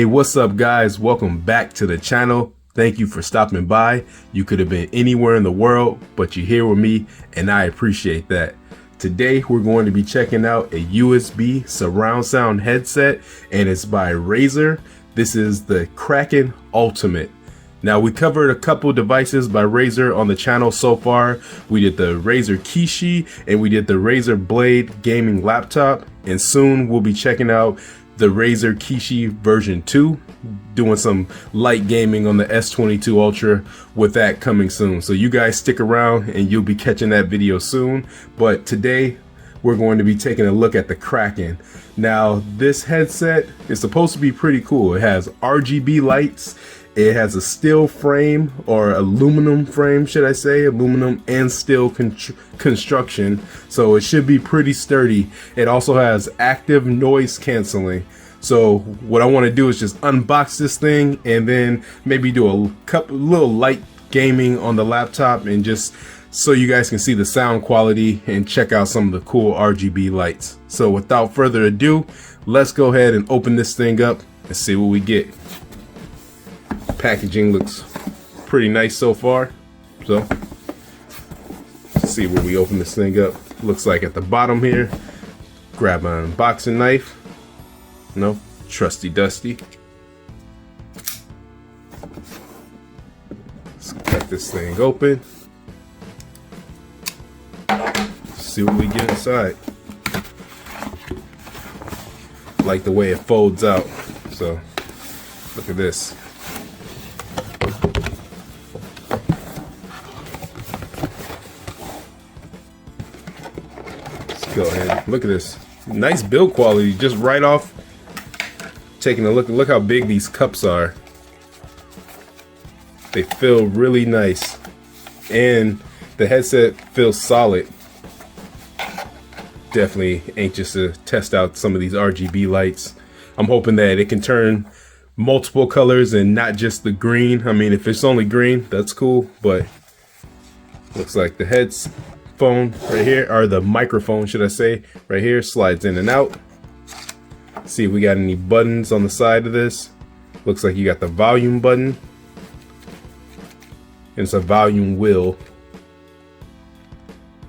Hey, what's up guys? Welcome back to the channel. Thank you for stopping by. You could have been anywhere in the world, but you're here with me and I appreciate that. Today we're going to be checking out a USB surround sound headset and it's by Razer. This is the Kraken Ultimate. Now we covered a couple devices by Razer on the channel so far. We did the Razer Kishi and we did the Razer Blade gaming laptop, and soon we'll be checking out the Razer Kishi version 2, doing some light gaming on the S22 Ultra with that coming soon. So you guys stick around and you'll be catching that video soon. But today we're going to be taking a look at the Kraken. Now this headset is supposed to be pretty cool. It has RGB lights. It has a steel frame, or aluminum frame, should I say, aluminum and steel construction. So it should be pretty sturdy. It also has active noise canceling. So what I want to do is just unbox this thing and then maybe do a little light gaming on the laptop, and just so you guys can see the sound quality and check out some of the cool RGB lights. So without further ado, let's go ahead and open this thing up and see what we get. Packaging looks pretty nice so far, so let's see where we open this thing up. Looks like at the bottom here, grab an unboxing knife. No, trusty dusty. Let's cut this thing open. See what we get inside. Like the way it folds out. So look at this. Go ahead, look at this. Nice build quality, just right off taking a look how big these cups are. They feel really nice and the headset feels solid. Definitely anxious to test out some of these RGB lights. I'm hoping that it can turn multiple colors and not just the green. I mean, if it's only green, that's cool, but looks like the headphone right here, or the microphone should I say, right here slides in and out. See if we got any buttons on the side of this. Looks like you got the volume button, and it's a volume wheel.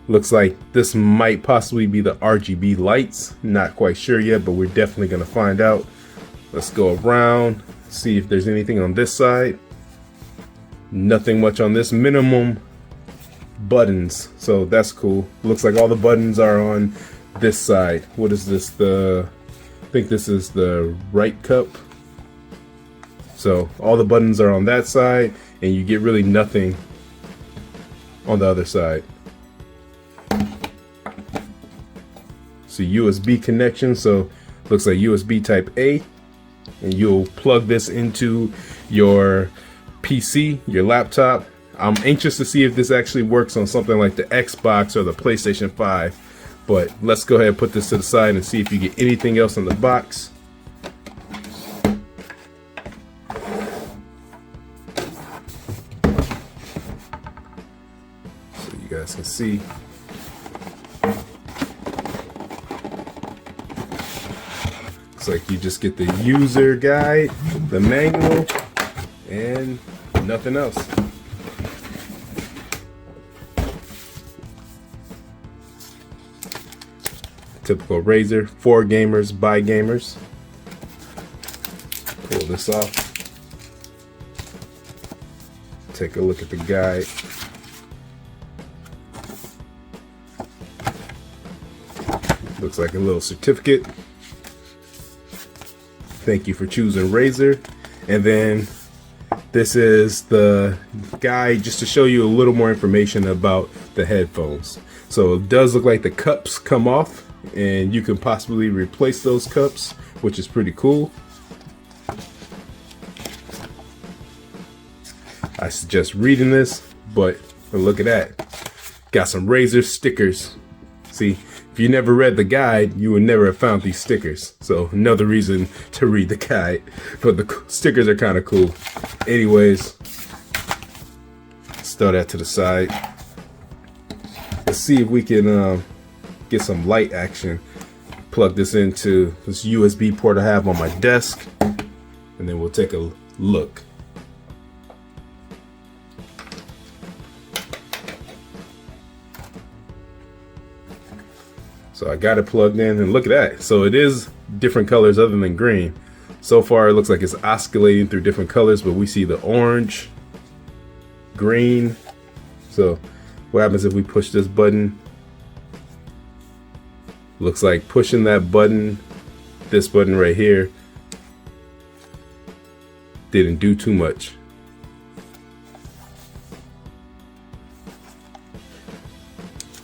Looks like this might possibly be the RGB lights. Not quite sure yet, but we're definitely gonna find out. Let's go around, see if there's anything on this side. Nothing much on this. Minimum buttons, so that's cool. Looks like all the buttons are on this side. What is this? I think this is the right cup. So all the buttons are on that side, and you get really nothing on the other side. So USB connection, so looks like USB type A, and you'll plug this into your PC, your laptop. I'm anxious to see if this actually works on something like the Xbox or the PlayStation 5, but let's go ahead and put this to the side and see if you get anything else in the box. So you guys can see. Looks like you just get the user guide, the manual, and nothing else. Typical Razer, for gamers, by gamers. Pull this off. Take a look at the guide. Looks like a little certificate. Thank you for choosing Razer. And then this is the guide just to show you a little more information about the headphones. So it does look like the cups come off, and you can possibly replace those cups, which is pretty cool. I suggest reading this, but look at that. Got some Razer stickers. See, if you never read the guide, you would never have found these stickers. So another reason to read the guide, but the stickers are kind of cool. Anyways, let's throw that to the side. Let's see if we can get some light action. Plug this into this USB port I have on my desk, and and then we'll take a look. So I got it plugged in, and look at that. So it is different colors other than green. So far it looks like it's oscillating through different colors, but we see the orange, green. So what happens if we push this button? Looks like pushing that button, this button right here, didn't do too much.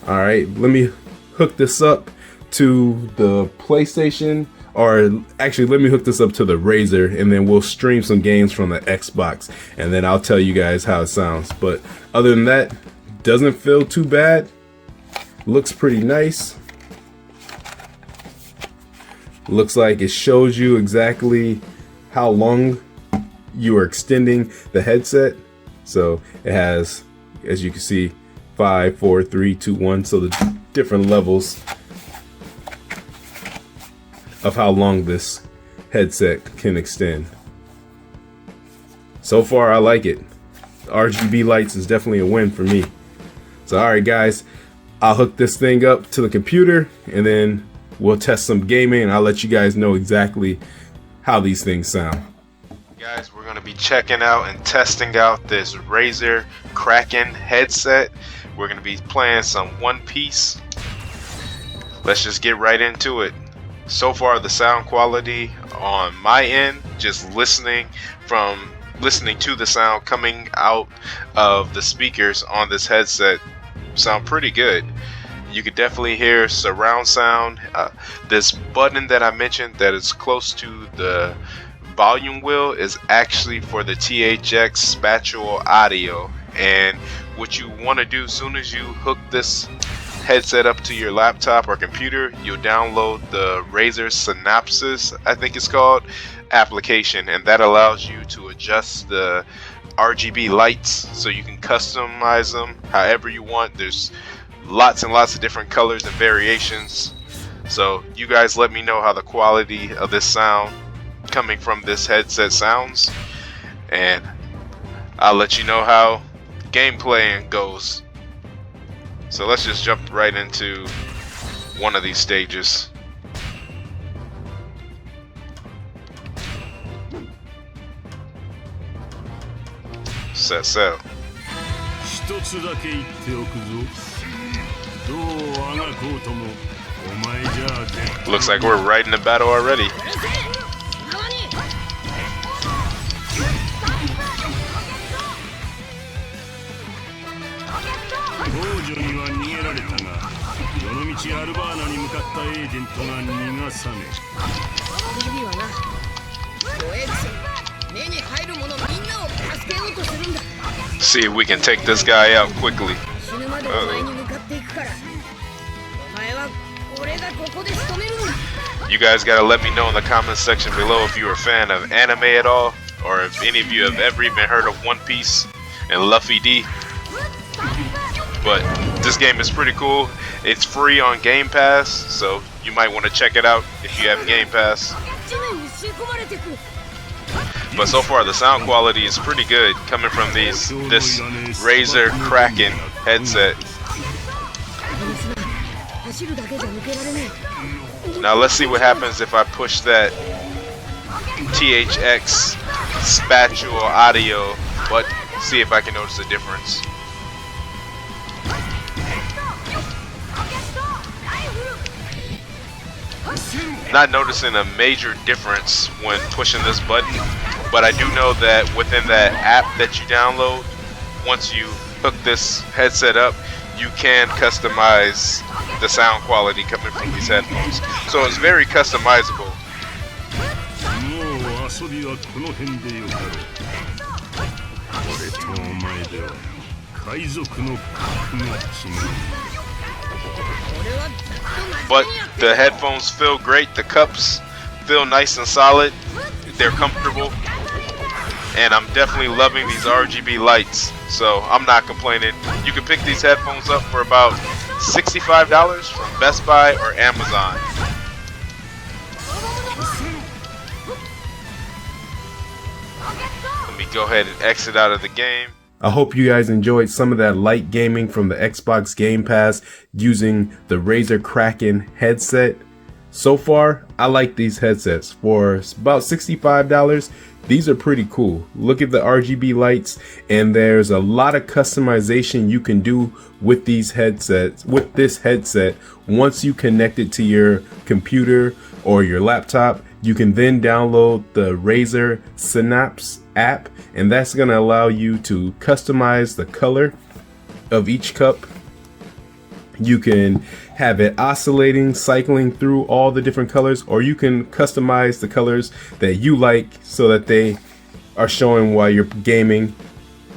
All right, let me hook this up to the PlayStation, or actually let me hook this up to the Razer, and then we'll stream some games from the Xbox, and then I'll tell you guys how it sounds. But other than that, doesn't feel too bad. Looks pretty nice. Looks like it shows you exactly how long you are extending the headset. So it has, as you can see, 5, 4, 3, 2, 1. So the different levels of how long this headset can extend. So far, I like it. The RGB lights is definitely a win for me. So alright guys, I'll hook this thing up to the computer, and then we'll test some gaming, and I'll let you guys know exactly how these things sound. Guys, we're going to be checking out and testing out this Razer Kraken headset. We're going to be playing some One Piece. Let's just get right into it. So far, the sound quality on my end, just listening to the sound coming out of the speakers on this headset, sound pretty good. You could definitely hear surround sound. This button that I mentioned that is close to the volume wheel is actually for the THX spatial audio. And what you want to do as soon as you hook this headset up to your laptop or computer, you'll download the Razer Synapses, I think it's called, application, and that allows you to adjust the RGB lights so you can customize them however you want. There's lots and lots of different colors and variations. So you guys let me know how the quality of this sound coming from this headset sounds, and I'll let you know how gameplay goes. So let's just jump right into one of these stages. Set sail. Looks like we're right in the battle already. See if we can take this guy out quickly. You guys gotta let me know in the comment section below if you're a fan of anime at all, or if any of you have ever even heard of One Piece and Luffy D. But this game is pretty cool. It's free on Game Pass, so you might want to check it out if you have Game Pass. But so far the sound quality is pretty good coming from this Razer Kraken headset. Now let's see what happens if I push that THX spatial audio button. See if I can notice a difference. Not noticing a major difference when pushing this button, but I do know that within that app that you download, once you hook this headset up, you can customize the sound quality coming from these headphones. So it's very customizable. But the headphones feel great. The cups feel nice and solid. They're comfortable. And I'm definitely loving these RGB lights. So I'm not complaining. You can pick these headphones up for about $65 from Best Buy or Amazon. go ahead and exit out of the game. I hope you guys enjoyed some of that light gaming from the Xbox Game Pass using the Razer Kraken headset. So far, I like these headsets. For about $65, these are pretty cool. Look at the RGB lights, and there's a lot of customization you can do with these headsets, with this headset. Once you connect it to your computer or your laptop, you can then download the Razer Synapse app, and that's going to allow you to customize the color of each cup. You can have it oscillating, cycling through all the different colors, or you can customize the colors that you like so that they are showing while you're gaming,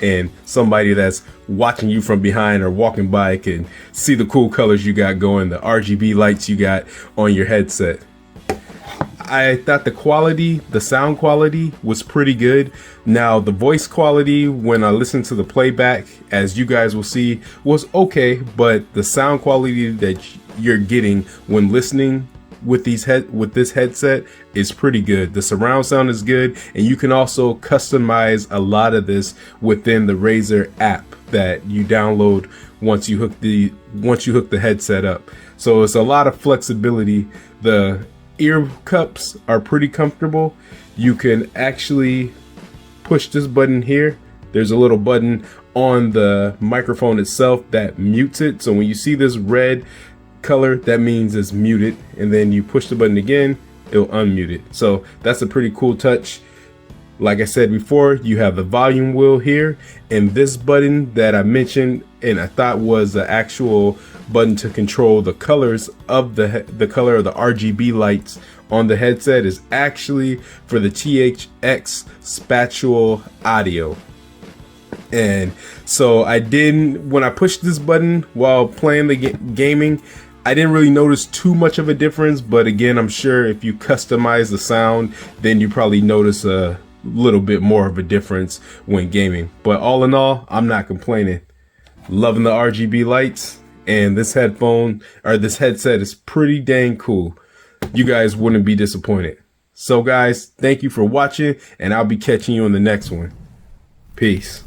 and somebody that's watching you from behind or walking by can see the cool colors you got going, the RGB lights you got on your headset. I thought the sound quality was pretty good. Now the voice quality, when I listened to the playback, as you guys will see, was okay, but the sound quality that you're getting when listening with this headset is pretty good. The surround sound is good, and you can also customize a lot of this within the Razer app that you download once you hook the headset up. So it's a lot of flexibility. The ear cups are pretty comfortable. You can actually push this button here. There's a little button on the microphone itself that mutes it. So when you see this red color, that means it's muted, and then you push the button again, it'll unmute it. So that's a pretty cool touch. Like I said before, you have the volume wheel here, and this button that I mentioned and I thought was the actual button to control the colors of the color of the RGB lights on the headset is actually for the THX spatial audio. And so when I pushed this button while playing the gaming, I didn't really notice too much of a difference, but again, I'm sure if you customize the sound, then you probably notice a little bit more of a difference when gaming. But all in all, I'm not complaining. Loving the RGB lights, and this headset is pretty dang cool. You guys wouldn't be disappointed. So guys, thank you for watching, and I'll be catching you on the next one. Peace.